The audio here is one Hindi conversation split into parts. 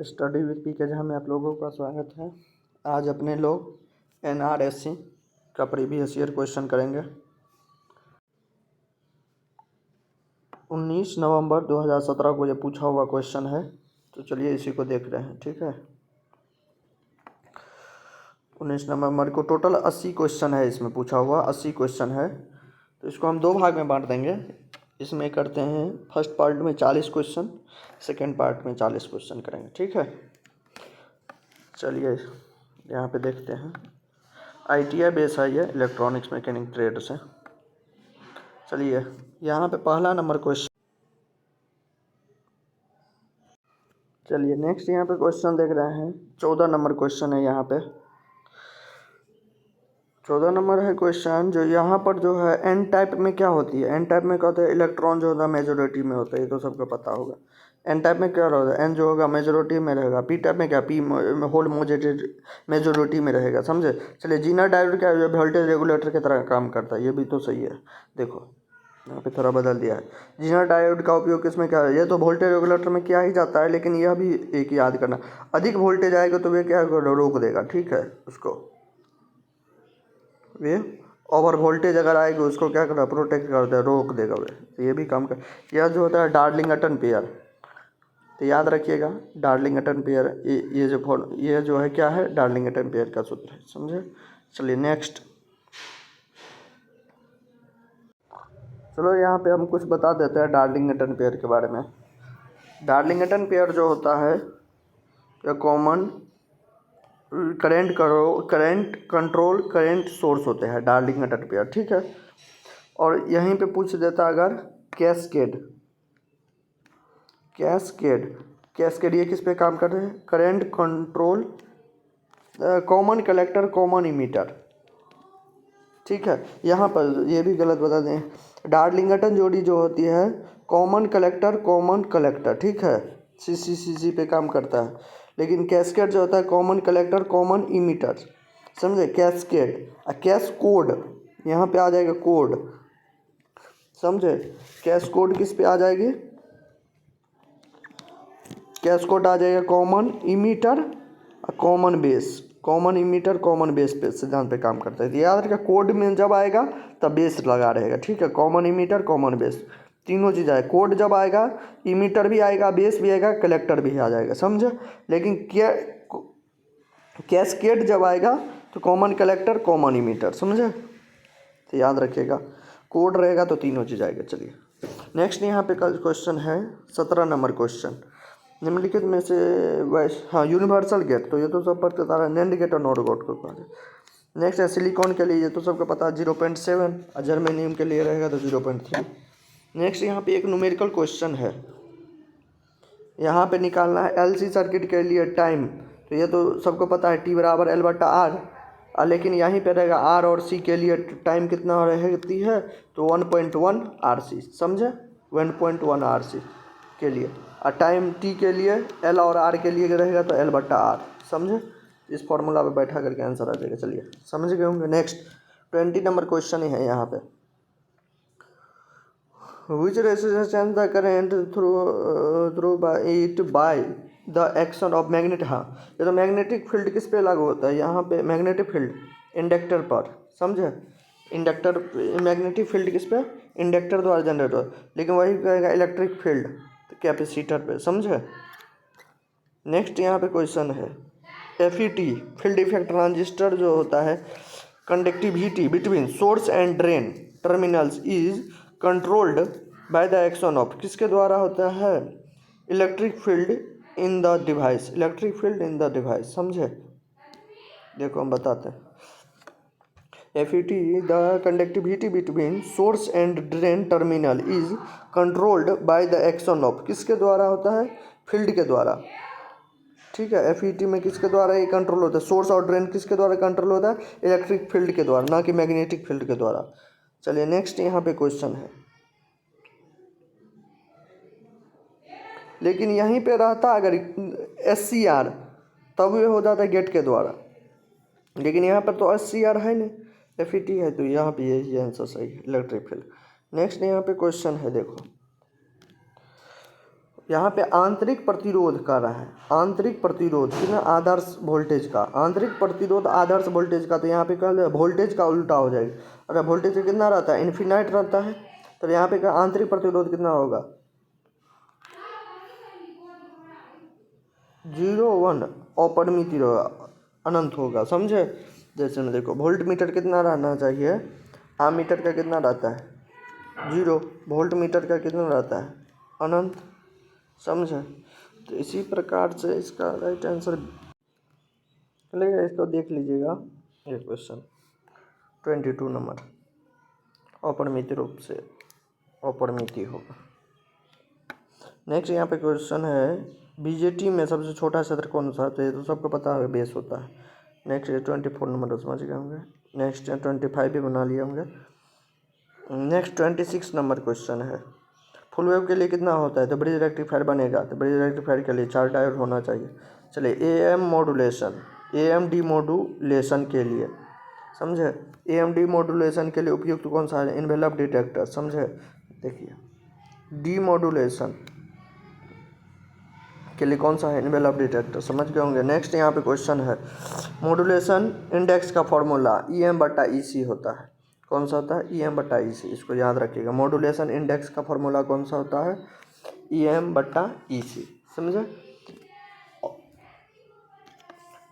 स्टडी विद पी के जहाँ में आप लोगों का स्वागत है। आज अपने लोग NRSC का प्रीवियस ईयर क्वेश्चन करेंगे। 19 नवंबर 2017 को ये पूछा हुआ क्वेश्चन है, तो चलिए इसी को देख रहे हैं। ठीक है, 19 नवंबर को टोटल 80 क्वेश्चन है, इसमें पूछा हुआ 80 क्वेश्चन है। तो इसको हम दो भाग में बांट देंगे। इसमें करते हैं फर्स्ट पार्ट में 40 क्वेश्चन, सेकेंड पार्ट में 40 क्वेश्चन करेंगे। ठीक है, चलिए यहाँ पे देखते हैं। ITI बेस है ये इलेक्ट्रॉनिक्स मैकेनिक ट्रेड से। चलिए यहाँ पे पहला नंबर क्वेश्चन। चलिए नेक्स्ट यहाँ पे क्वेश्चन देख रहे हैं। 14 नंबर क्वेश्चन है यहाँ पे। 14 नंबर है क्वेश्चन जो यहाँ पर जो है एन टाइप में क्या होती है। एन टाइप में क्या होता है, इलेक्ट्रॉन जो होता है मेजोरिटी में होता है, ये तो सबको पता होगा। एन टाइप में क्या होता है, एन जो होगा मेजोरिटी में रहेगा। पी टाइप में क्या, पी होल मेजोरिटी में रहेगा। समझे। चलिए जीना डायोड क्या है, वोल्टेज रेगुलेटर की तरह काम करता है, ये भी तो सही है। देखो यहाँ पे थोड़ा बदल दिया है। जीना डायोड का उपयोग किसमें क्या है, ये तो वोल्टेज रेगुलेटर में किया ही जाता है, लेकिन यह भी एक याद करना, अधिक वोल्टेज आएगा तो वे क्या रोक देगा। ठीक है, उसको वे ओवर वोल्टेज अगर आएगी उसको क्या करता है, प्रोटेक्ट करता है, रोक देगा वे। तो ये भी काम कर। यह जो होता है डार्लिंगटन पेयर, तो याद रखिएगा डार्लिंगटन पेयर, ये जो है क्या है, डार्लिंगटन पेयर का सूत्र है। समझे। चलिए नेक्स्ट, चलो यहाँ पे हम कुछ बता देते हैं डार्लिंगटन पेयर के बारे में। डार्लिंगटन पेयर जो होता है यह common current control current source होते हैं डार्लिंगटन पेयर। ठीक है, और यहीं पे पूछ देता अगर कैस्केड ये किस पे काम कर रहे हैं, current control common collector common emitter. ठीक है, यहाँ पर ये भी गलत बता दें, डार्लिंगटन जोड़ी जो होती है कॉमन कलेक्टर। ठीक है, सी पे काम करता है, लेकिन कैस्केड जो होता है कॉमन कलेक्टर कॉमन इमीटर। समझे। कैस्कोड यहाँ पे आ जाएगा कोड। समझे। कैस्कोड किस पे आ जाएगी, कैस्कोड आ जाएगा कॉमन इमीटर और कॉमन इमीटर कॉमन बेस पे सिद्धांत पे काम करता है। याद रखिए कोड में जब आएगा तब बेस लगा रहेगा। ठीक है, कॉमन इमीटर कॉमन बेस तीनों चीज़ आए। कोड जब आएगा इमीटर भी आएगा, बेस भी आएगा, कलेक्टर भी आ जाएगा। समझे। लेकिन कैस्केड जब आएगा तो कॉमन कलेक्टर कॉमन इमीटर। समझे। तो याद रखिएगा कोड रहेगा तो तीनों चीज़ आएगा। चलिए नेक्स्ट यहाँ पे क्वेश्चन है 17 नंबर क्वेश्चन। निम्नलिखित में से यूनिवर्सल गेट, तो ये तो सब पता है, नैंड गेट और नॉट गेट को कहते हैं। नेक्स्ट है सिलिकॉन के लिए, ये तो सबको पता है 0.7, और जर्मेनियम के लिए रहेगा तो 0.3। नेक्स्ट यहाँ पे एक न्यूमेरिकल क्वेश्चन है, यहाँ पे निकालना है LC सर्किट के लिए टाइम। तो ये तो सबको पता है T = L/R, लेकिन यहीं पे रहेगा R और C के लिए टाइम कितना रहती है, तो 1.1 RC। समझे, 1.1 RC के लिए, और टाइम T के लिए L और R के लिए रहेगा तो L/R। समझे। इस फॉर्मूला पे बैठा करके आंसर आ जाएगा। चलिए समझ गए होंगे। नेक्स्ट 20 नंबर क्वेश्चन ही है यहाँ पे। Which resistance change the current through by the action of magnet। हाँ, ये तो मैग्नेटिक फील्ड किस पे लागू होता है, यहाँ पे मैग्नेटिक फील्ड इंडक्टर पर। समझे। इंडक्टर मैग्नेटिक फील्ड किस पे, इंडक्टर द्वारा जनरेट होता है, लेकिन वही कहेगा इलेक्ट्रिक फील्ड कैपेसिटर पे। समझे। नेक्स्ट यहाँ पे क्वेश्चन है FET फील्ड इफेक्ट ट्रांजिस्टर जो होता है conductivity between source and drain terminals is controlled by the action of, किसके द्वारा होता है, electric field in the device. समझे। देखो हम बताते हैं। FET the conductivity between source and drain terminal is controlled by the action of, किसके द्वारा होता है, फील्ड के द्वारा। ठीक है, FET में किसके द्वारा ये कंट्रोल होता है, सोर्स और ड्रेन किसके द्वारा कंट्रोल होता है, इलेक्ट्रिक फील्ड के द्वारा, ना कि मैग्नेटिक फील्ड के द्वारा। चलिए नेक्स्ट यहाँ पे क्वेश्चन है, लेकिन यहीं पे रहता अगर SCR तब ये हो जाता है गेट के द्वारा, लेकिन यहाँ पर तो SCR है नहीं, FET है, तो यहाँ पे यही आंसर सही है, इलेक्ट्रिक फील्ड। नेक्स्ट यहाँ पे क्वेश्चन है, देखो यहाँ पे आंतरिक प्रतिरोध कर रहा है, आंतरिक प्रतिरोध कितना, आदर्श वोल्टेज का, आंतरिक प्रतिरोध आदर्श वोल्टेज का, तो यहाँ पे क्या वोल्टेज का उल्टा हो जाएगा। अगर वोल्टेज कितना रहता है, इन्फिनाइट रहता है, तो यहाँ पे क्या आंतरिक प्रतिरोध कितना होगा, 0 1 अपरिमित होगा, अनंत होगा, समझे। जैसे में देखो वोल्ट मीटर कितना रहना चाहिए, आमीटर का कितना रहता है 0, वोल्ट मीटर का कितना रहता है अनंत, समझे। तो इसी प्रकार से इसका राइट आंसर चलेगा। इसको देख लीजिएगा, ये क्वेश्चन 22 नंबर, अपरिमित रूप से अपरिमिति होगा। नेक्स्ट यहाँ पे क्वेश्चन है, बीजेटी में सबसे छोटा क्षेत्र कौन सा, तो ये तो सबको पता है बेस होता है। नेक्स्ट 24 नंबर समझ गए होंगे। नेक्स्ट 25 भी बना लिए होंगे। नेक्स्ट 26 नंबर क्वेश्चन है, फुल वेव के लिए कितना होता है, तो ब्रिज रेक्टिफायर बनेगा, तो ब्रिज रेक्टिफायर के लिए 4 डायोड होना चाहिए। चलिए एएम डीमोडुलेशन के लिए, समझे, एएम डीमोडुलेशन के लिए उपयुक्त कौन सा है, इन्वेलप डिटेक्टर, समझे। देखिए डीमोडुलेशन के लिए कौन सा है, इन्वेलप डिटेक्टर, समझ गए होंगे। नेक्स्ट यहाँ पे क्वेश्चन है, मॉड्यूलेशन इंडेक्स का फॉर्मूला EM/EC होता है, कौन सा होता है, EM/EC, इसको याद रखिएगा। मॉड्यूलेशन इंडेक्स का फॉर्मूला कौन सा होता है, EM/EC, समझे।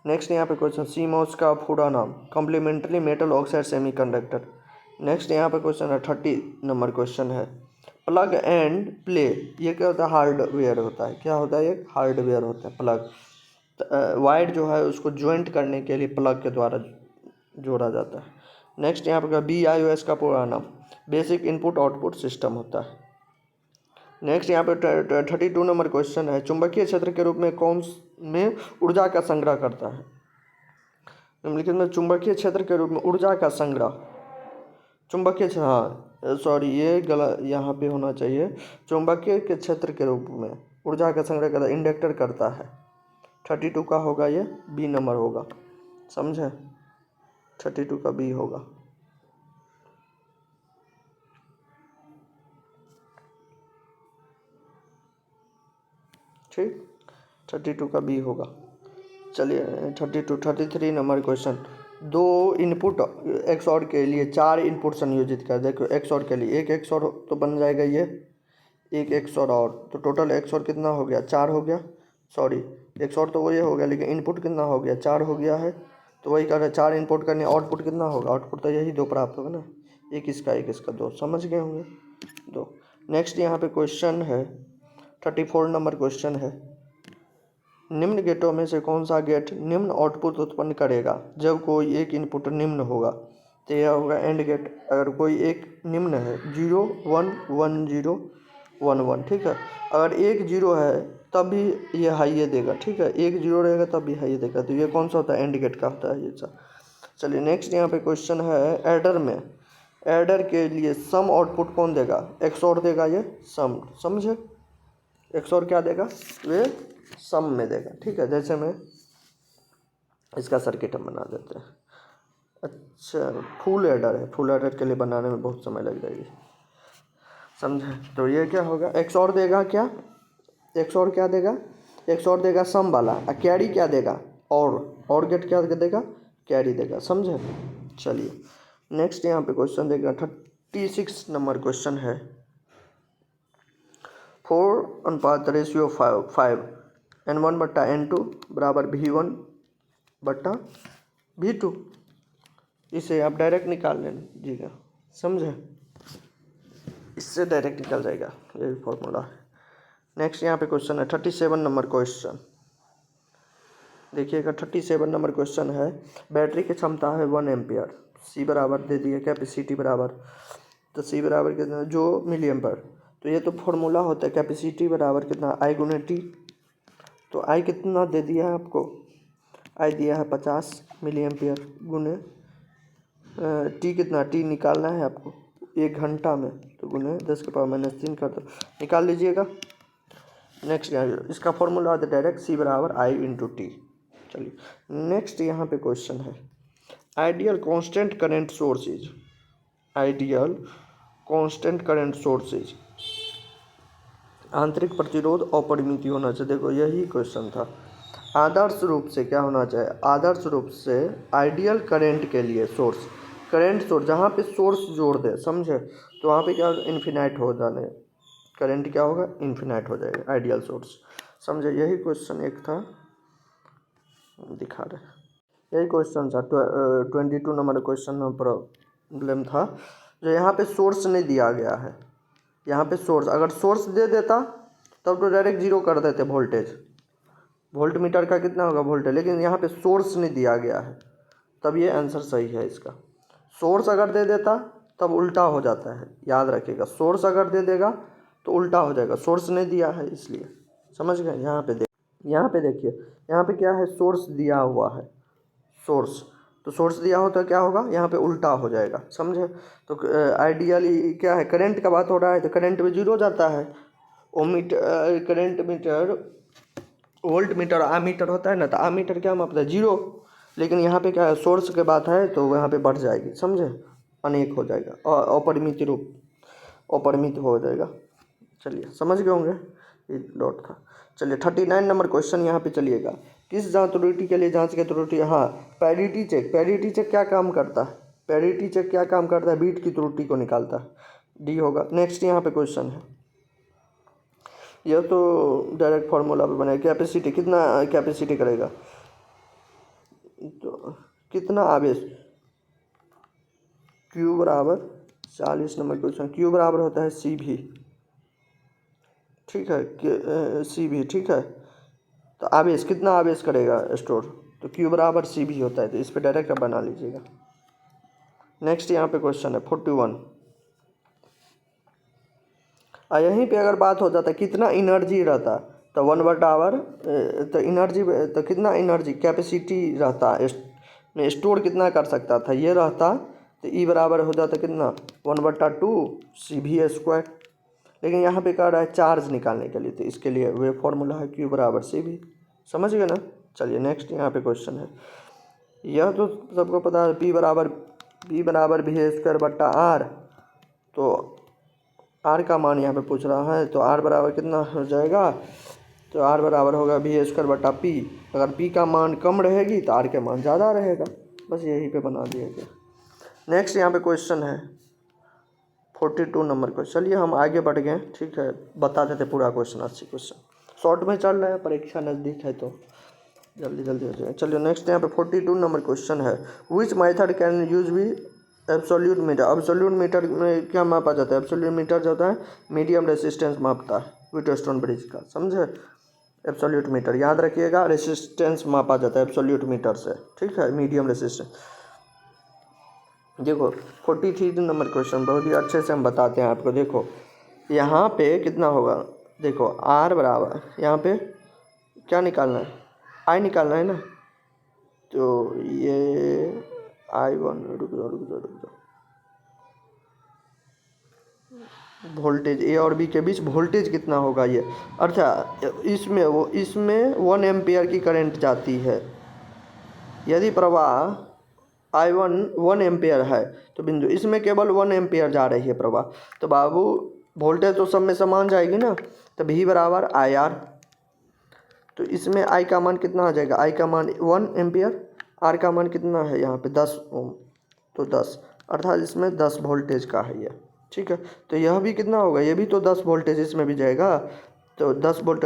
नेक्स्ट यहाँ पे क्वेश्चन, सीमोस का पूरा नाम, complementary metal oxide semiconductor. Next यहाँ पे क्वेश्चन है 30 नंबर क्वेश्चन है, प्लग एंड प्ले, ये क्या होता है, हार्डवेयर होता है, क्या होता है, ये हार्डवेयर होता है। प्लग वायर जो है उसको ज्वाइंट करने के लिए प्लग के द्वारा जोड़ा जाता है। नेक्स्ट यहाँ पर BIOS का पूरा नाम बेसिक इनपुट आउटपुट सिस्टम होता है। नेक्स्ट यहाँ पे 32 नंबर क्वेश्चन है, चुंबकीय क्षेत्र के रूप में कौन में ऊर्जा का संग्रह करता है, निम्नलिखित में चुंबकीय क्षेत्र के रूप में ऊर्जा का संग्रह, चुंबकीय, हाँ सॉरी ये गलत यहाँ पे होना चाहिए, चुंबकीय के क्षेत्र के रूप में ऊर्जा का संग्रह करता इंडक्टर करता है। 32 का होगा ये बी नंबर होगा, समझे, 32 का बी होगा। ठीक, 32 का बी होगा। चलिए 33 नंबर क्वेश्चन, 2 इनपुट XOR के लिए 4 इनपुट संयोजित कर, देखो XOR के लिए एक XOR तो बन जाएगा, ये एक XOR और, तो टोटल XOR कितना हो गया, 4 हो गया, सॉरी XOR तो वो ये हो गया, लेकिन इनपुट कितना हो गया, 4 हो गया है। तो वही कर रहे 4 इनपुट करने, आउटपुट कितना होगा, आउटपुट तो यही 2 प्राप्त होगा ना, एक इसका 2, समझ गए होंगे 2। नेक्स्ट यहाँ पे क्वेश्चन है 34 नंबर क्वेश्चन है, निम्न गेटों में से कौन सा गेट निम्न आउटपुट उत्पन्न करेगा जब कोई एक इनपुट निम्न होगा, तो यह होगा एंड गेट। अगर कोई एक निम्न है 0 1 1 0 1 1, ठीक है, अगर एक 0 है तब भी ये हाई देगा, ठीक है, एक 0 रहेगा तब भी हाई देगा, तो ये कौन सा होता है, एंड गेट का होता है ये सब। चलिए नेक्स्ट यहाँ पे क्वेश्चन है, एडर में, एडर के लिए सम आउटपुट कौन देगा, XOR देगा, ये सम, समझे, XOR क्या देगा, वे सम में देगा, ठीक है। जैसे में इसका सर्किट हम बना देते हैं। अच्छा फुल एडर है, फुल एडर के लिए बनाने में बहुत समय लग जाएगी, समझे। तो ये क्या होगा, XOR देगा, क्या XOR क्या देगा, XOR देगा सम वाला, और कैरी क्या देगा, और गेट क्या देगा, कैरी देगा, समझे। चलिए नेक्स्ट यहाँ पे क्वेश्चन देगा 36 नंबर क्वेश्चन है, 4:5 N1/N2 बराबर V1/V2, इसे आप डायरेक्ट निकाल लीजिएगा, समझे, इससे डायरेक्ट निकल जाएगा, ये फॉर्मूला है। नेक्स्ट यहाँ पे क्वेश्चन है 37 नंबर क्वेश्चन, देखिएगा 37 नंबर क्वेश्चन है, बैटरी की क्षमता है 1 एम्पियर, C बराबर दे दिया, कैपेसिटी बराबर, तो C बराबर कितना, जो मिली एम्पियर, तो ये तो फॉर्मूला होता है, कैपेसिटी बराबर कितना I × T, तो I कितना दे दिया है आपको, I दिया है 50 मिली एम्पियर गुने T कितना, T निकालना है आपको 1 घंटा में, तो गुने 10⁻³ कर दो, निकाल लीजिएगा। नेक्स्ट इसका फॉर्मूला आता है डायरेक्ट C बराबर I × T। चलिए नेक्स्ट यहाँ पे क्वेश्चन है, ideal constant current sources, ideal constant current sources आंतरिक प्रतिरोध अपरिमित होना चाहिए। देखो यही क्वेश्चन था। आदर्श रूप से क्या होना चाहिए, आदर्श रूप से आइडियल करंट के लिए सोर्स, करंट सोर्स जहाँ पे सोर्स जोड़ दे, समझे, तो वहाँ पे क्या इन्फिनाइट हो जाने, करंट क्या होगा, इन्फिनाइट हो जाएगा आइडियल सोर्स, समझे। यही क्वेश्चन एक था, दिखा रहे, यही क्वेश्चन था 22 नंबर क्वेश्चन में प्रॉब्लम था, जो यहाँ पे सोर्स नहीं दिया गया है। यहाँ पे सोर्स, अगर सोर्स दे देता तब तो डायरेक्ट जीरो कर देते वोल्टेज, वोल्ट मीटर का कितना होगा वोल्टेज, लेकिन यहाँ पे सोर्स नहीं दिया गया है, तब ये आंसर सही है इसका। सोर्स अगर दे देता तब उल्टा हो जाता है, याद रखिएगा, सोर्स अगर दे देगा तो उल्टा हो जाएगा, सोर्स नहीं दिया है इसलिए, समझ गए। यहाँ पे देखिए, यहाँ पे क्या है, सोर्स दिया हुआ है, सोर्स, तो सोर्स दिया हो तो क्या होगा, यहाँ पे उल्टा हो जाएगा, समझे। तो आइडियली क्या है, करंट का बात हो रहा है तो करंट में जीरो जाता है, ohmmeter, current meter, volt meter, ammeter होता है ना, तो आमीटर क्या मापता है, जीरो, लेकिन यहाँ पे क्या है, सोर्स के बात है तो यहाँ पे बढ़ जाएगी, समझे, अनेक हो जाएगा और अपरिमित रूप, अपरिमित हो जाएगा। चलिए समझ गए होंगे, ये डॉट था। चलिए 39 नंबर क्वेश्चन यहाँ पे चलिएगा, किस जांच त्रुटि के लिए जांच की त्रुटि, हाँ पैरिटी चेक, पैरिटी चेक क्या काम करता है, पैरिटी चेक क्या काम करता है, बीट की त्रुटि को निकालता है, डी होगा। नेक्स्ट यहाँ पे क्वेश्चन है, यह तो डायरेक्ट फार्मूला पे बनेगा, कैपेसिटी कितना कैपेसिटी करेगा, तो कितना आवेश, क्यू बराबर 40 नंबर क्वेश्चन, क्यू बराबर होता है सी भी, ठीक है, सी भी, ठीक है, तो आवेश कितना आवेश करेगा स्टोर, तो क्यू बराबर सी भी होता है, तो इस पर डायरेक्ट आप बना लीजिएगा। नेक्स्ट यहाँ पे क्वेश्चन है 41, यहीं पे अगर बात हो जाता कितना एनर्जी रहता, तो 1/आवर, तो एनर्जी, तो कितना एनर्जी कैपेसिटी रहता, स्टोर कितना कर सकता था, ये रहता, तो ई बराबर हो जाता कितना 1/2 सी भी स्क्वायर, लेकिन यहाँ पे कह रहा है चार्ज निकालने के लिए, तो इसके लिए वे फॉर्मूला है क्यू बराबर सी भी, समझ गए ना। चलिए नेक्स्ट यहाँ पे क्वेश्चन है, यह तो सबको पता है, पी बराबर भी स्क्वायर बट्टा आर, तो आर का मान यहाँ पे पूछ रहा है, तो आर बराबर कितना हो जाएगा, तो आर बराबर होगा भी स्क्वायर बटा पी, अगर पी का मान कम रहेगी तो आर के मान ज़्यादा रहेगा, बस यहीं पे बना दिया गया। नेक्स्ट यहाँ पे क्वेश्चन है 42 नंबर क्वेश्चन, चलिए हम आगे बढ़ गए, ठीक है, बता देते पूरा क्वेश्चन, अच्छी क्वेश्चन, शॉर्ट में चल रहा है, परीक्षा नज़दीक है तो जल्दी जल्दी हो जाए। चलिए नेक्स्ट यहाँ पे 42 नंबर क्वेश्चन है, विच मेथड कैन यूज भी एब्सोल्यूट मीटर, एब्सोल्यूट मीटर में क्या मापा जाता है, एब्सोल्यूट मीटर जो होता है मीडियम रेसिस्टेंस मापता है, व्हीटस्टोन ब्रिज का, समझे। एब्सोल्यूट मीटर याद रखिएगा, रेसिस्टेंस मापा जाता है एब्सोल्यूट मीटर से, ठीक है, मीडियम रेसिस्टेंस। देखो 43 नंबर क्वेश्चन बहुत ही अच्छे से हम बताते हैं आपको, देखो यहाँ पे कितना होगा, देखो आर बराबर, यहाँ पे क्या निकालना है, आई निकालना है ना, तो ये I1, रुक जाओ, वोल्टेज ए और बी के बीच वोल्टेज कितना होगा ये, अच्छा इसमें 1 एम्पियर की करंट जाती है, यदि प्रवाह I1 1 एम्पियर है तो बिंदु इसमें केवल 1 एम्पियर जा रही है प्रवाह, तो बाबू वोल्टेज तो सब में समान जाएगी ना, तो V बराबर IR, तो इसमें I का मान कितना आ जाएगा, I का मान 1 एम्पियर, R का मान कितना है यहाँ पे 10 ओम, तो 10, अर्थात इसमें 10 वोल्टेज का है ये, ठीक है, तो यह भी कितना होगा, ये भी तो 10 वोल्टेज इसमें भी जाएगा, तो 10 वोल्ट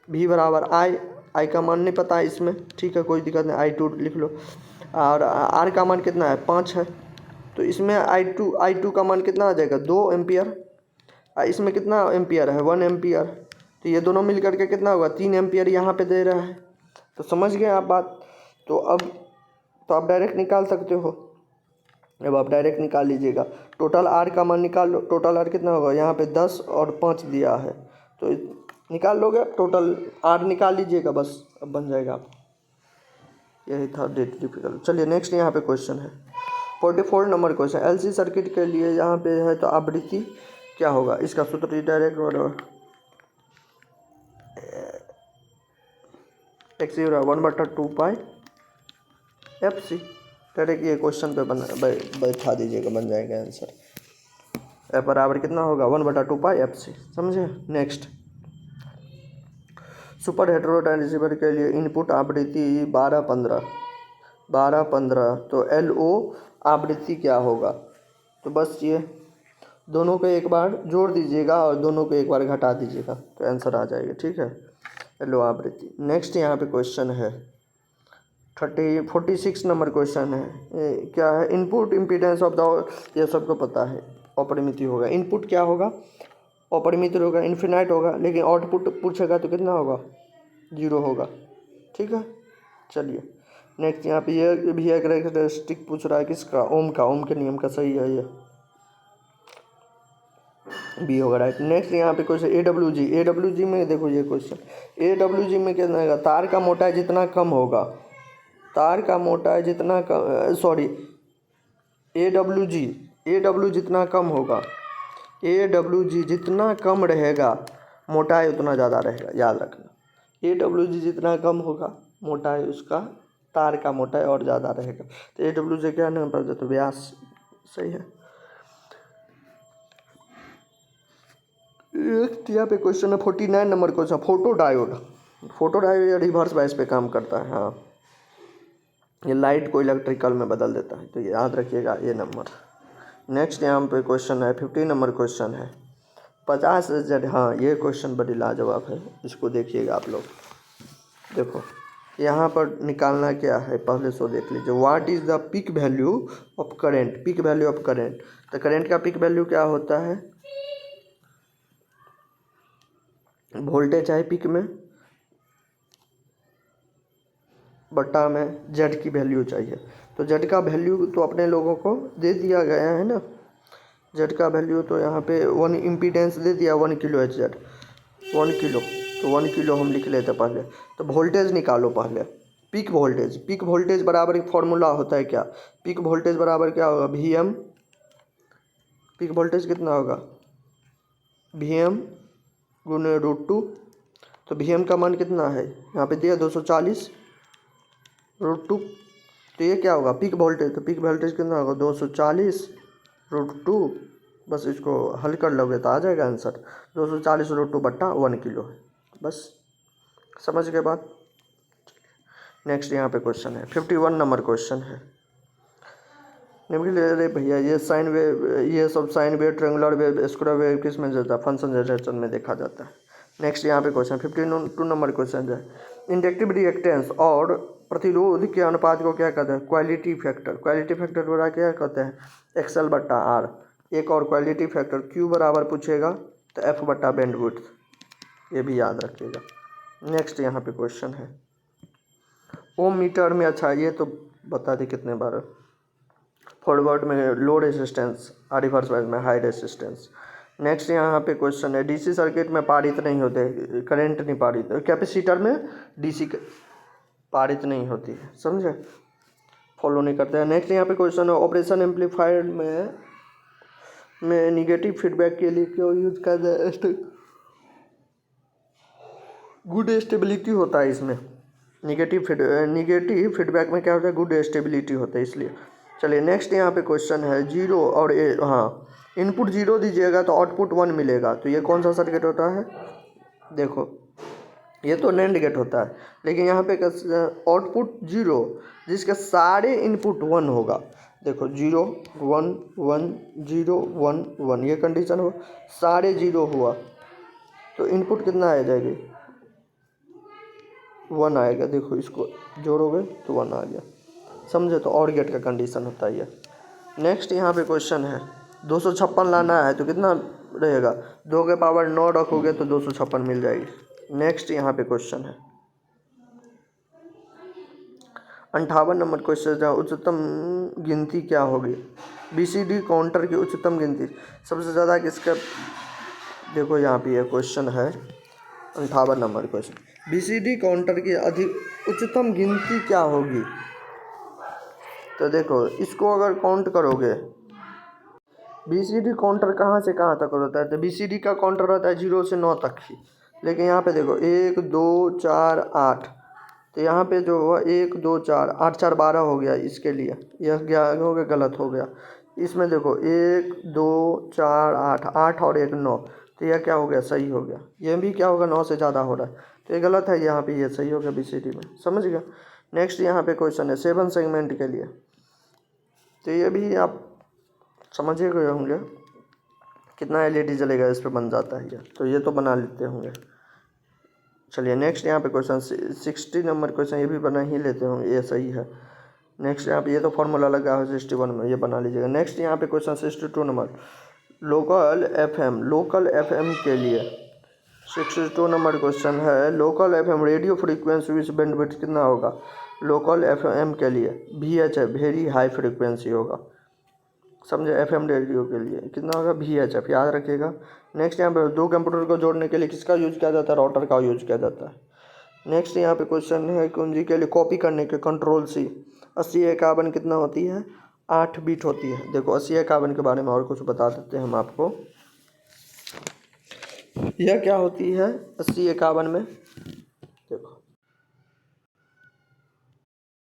V बराबर I का मान नहीं पता है इसमें, ठीक है, कोई दिक्कत नहीं, I2 लिख लो, और R का मान कितना है 5 है, तो इसमें I2 का मान कितना आ जाएगा 2 एम्पियर, इसमें कितना एम्पियर है 1 एम्पियर, तो ये दोनों मिल करके कितना होगा 3 एम्पियर यहाँ पे दे रहा है, तो समझ गए आप बात। तो आप डायरेक्ट निकाल सकते हो, अब आप डायरेक्ट निकाल लीजिएगा, टोटल आर का मान निकाल लो, टोटल आर कितना होगा, यहाँ पे 10 और 5 दिया है, तो निकाल लोगे, टोटल आर निकाल लीजिएगा, बस अब बन जाएगा आप, यही था डिफिकल्ट। चलिए नेक्स्ट यहाँ पे क्वेश्चन है 44 नंबर क्वेश्चन, एलसी सर्किट के लिए यहाँ पे है, तो आवृत्ति क्या होगा, इसका सूत्र डायरेक्ट एक्स 1/2 पाई FC, डायरेक्ट ये क्वेश्चन पे बैठा दीजिएगा, बन जाएगा आंसर, एफ बराबर कितना होगा 1/2 पाई एफ सी, समझे। नेक्स्ट, सुपर हेटेरोडाइनसिवर के लिए इनपुट आवृत्ति 12-15 तो एल ओ आवृत्ति क्या होगा, तो बस ये दोनों को एक बार जोड़ दीजिएगा और दोनों को एक बार घटा दीजिएगा तो आंसर आ जाएगा, ठीक है, एल ओ आवृत्ति। नेक्स्ट यहाँ पे क्वेश्चन है 46 नंबर क्वेश्चन है, क्या है, इनपुट इम्पीडेंस ऑफ द, ये सबको पता है, अपरिमित होगा। इनपुट क्या होगा, अपरिमित होगा, इन्फिनाइट होगा, लेकिन आउटपुट पूछेगा तो कितना होगा, 0 होगा, ठीक है। चलिए नेक्स्ट यहाँ पे ये भी एक कैरेक्टरिस्टिक पूछ रहा है किसका, ओम का, ओम के नियम का, सही है, ये बी होगा राइट। नेक्स्ट यहाँ पे क्वेश्चन AWG में देखो ये क्वेश्चन, AWG में क्या रहेगा, तार का मोटाई जितना कम होगा, तार का मोटाई जितना कम, सॉरी AW जितना कम होगा, AWG जितना कम रहेगा मोटाई उतना ज़्यादा रहेगा, याद रखना। AWG जितना कम होगा मोटाई उसका, तार का मोटाई और ज़्यादा रहेगा। तो AWG क्या नाम पड़ जाता है, व्यास, सही है। यहाँ पे क्वेश्चन है 49 number question, photo diode reverse bias पे काम करता है, हाँ, ये लाइट को इलेक्ट्रिकल में बदल देता है, तो ये याद रखिएगा ये नंबर। नेक्स्ट यहाँ पे क्वेश्चन है 50 नंबर क्वेश्चन है 50,000, हाँ ये क्वेश्चन बड़ी लाजवाब है, इसको देखिएगा आप लोग। देखो यहाँ पर निकालना क्या है, पहले सो देख लीजिए, what is the peak value of current, peak value of current, तो करेंट का पीक वैल्यू क्या होता है, वोल्टेज है पीक में बट्टा में जेड की वैल्यू चाहिए, तो जेड का वैल्यू तो अपने लोगों को दे दिया गया है ना, जेड का वैल्यू तो यहाँ पे 1 इम्पीडेंस दे दिया 1 किलो एच जेड, 1 किलो, तो 1 किलो हम लिख लेते पहले। तो वोल्टेज निकालो पहले, पीक वोल्टेज बराबर एक फार्मूला होता है क्या, पीक वोल्टेज बराबर क्या होगा, VM, पीक वोल्टेज कितना होगा, VM गुने √2, तो VM का मान कितना है यहाँ पे दिया 240 √2, तो ये क्या होगा पीक वोल्टेज, तो पीक वोल्टेज कितना होगा 240 √2, बस इसको हल कर लोगे तो आ जाएगा आंसर, 240 √2 बट्टा 1 किलो है, बस समझ के बाद। नेक्स्ट यहाँ पे क्वेश्चन है 51 नंबर क्वेश्चन है, अरे भैया ये साइन वेव, ये सब sine wave, triangular wave, square wave किस में जाता है, फंक्शन जनरेशन में देखा जाता है। नेक्स्ट यहाँ पे क्वेश्चन 52 नंबर क्वेश्चन है, इंडक्टिव रिएक्टेंस और प्रतिरोध के अनुपात को क्या कहते हैं, क्वालिटी फैक्टर बड़ा क्या कहते हैं, XL/R। एक और क्वालिटी फैक्टर Q बराबर पूछेगा तो F/बैंड बैंडविड्थ, ये भी याद रखिएगा। नेक्स्ट यहाँ पे क्वेश्चन है ओम मीटर में, अच्छा ये तो बता दी कितने बार, फॉरवर्ड में लो रेजिस्टेंस और रिवर्स बायस में हाई रेजिस्टेंस। नेक्स्ट यहाँ पे क्वेश्चन है DC सर्किट में पारित नहीं होते, करंट नहीं पारित, कैपेसिटर में DC पारित नहीं होती है, समझे, फॉलो नहीं करते हैं। नेक्स्ट यहाँ पे क्वेश्चन है ऑपरेशन एम्पलीफायर में निगेटिव फीडबैक के लिए क्यों यूज करते हैं, गुड स्टेबिलिटी होता है इसमें, निगेटिव फीडबैक में क्या होता है, गुड स्टेबिलिटी होता है इसलिए। चलिए नेक्स्ट यहाँ पे क्वेश्चन है 0 और हाँ, इनपुट 0 दीजिएगा तो आउटपुट 1 मिलेगा, तो ये कौन सा सर्किट होता है, देखो ये तो नैंड गेट होता है, लेकिन यहाँ पे आउटपुट 0 जिसके सारे इनपुट 1 होगा, देखो 0 1 1 0 1 1, ये कंडीशन हो, सारे 0 हुआ तो इनपुट कितना आ जाएगी, 1 आएगा, देखो इसको जोड़ोगे तो 1 आ गया, समझे, तो और गेट का कंडीशन होता है ये। नेक्स्ट यहाँ पे क्वेश्चन है 256 लाना है तो कितना रहेगा, 2 के पावर 9 रखोगे तो 256 मिल जाएगी। नेक्स्ट यहाँ पे क्वेश्चन है 58 नंबर क्वेश्चन है, उच्चतम गिनती क्या होगी, BCD काउंटर की उच्चतम गिनती सबसे ज़्यादा किसका, देखो यहाँ पे ये क्वेश्चन है 58 नंबर क्वेश्चन, BCD काउंटर की उच्चतम गिनती क्या होगी, तो देखो इसको अगर काउंट करोगे, BCD काउंटर कहाँ से कहाँ तक होता है, तो BCD का काउंटर रहता है 0 से 9 तक ही, लेकिन यहाँ पे देखो 1 2 4 8, तो यहाँ पे जो हुआ 1 2 4 8 4 12 हो गया, इसके लिए यह क्या हो गया, गलत हो गया, इसमें देखो 1 2 4 8, 8 और 1 9, तो यह क्या हो गया, सही हो गया। ये भी क्या होगा, 9 से ज़्यादा हो रहा है, तो ये गलत है, यहाँ पे ये सही हो गया BCD में, समझ गया। नेक्स्ट यहाँ पे क्वेश्चन है 7 सेगमेंट के लिए, तो ये भी आप समझ ही गए होंगे कितना LED जलेगा इस पर बन जाता है ये, तो ये तो बना लेते होंगे। चलिए नेक्स्ट यहाँ पे क्वेश्चन 60 नंबर क्वेश्चन, ये भी बना ही लेते होंगे, ये सही है। नेक्स्ट यहाँ पे ये तो फॉर्मूला लगा है 61 में, ये बना लीजिएगा। नेक्स्ट यहाँ पे क्वेश्चन 62 नंबर लोकल FM के लिए 62 नंबर क्वेश्चन है। लोकल FM रेडियो फ्रीक्वेंसी विच बैंडविड्थ कितना होगा लोकल FM के लिए? VHF वेरी हाई फ्रीक्वेंसी होगा, समझे। FM रेडियो के लिए कितना होगा, VHF, याद रखिएगा। नेक्स्ट यहाँ पे दो कंप्यूटर को जोड़ने के लिए किसका यूज किया जाता है, राउटर का यूज किया जाता है। नेक्स्ट यहाँ पे क्वेश्चन है कुंजी के लिए कॉपी करने के Ctrl+C 8051 कितना होती है, 8 बिट होती है। देखो 8051 के बारे में और कुछ बता देते हैं हम आपको। यह क्या होती है 8051 में, देखो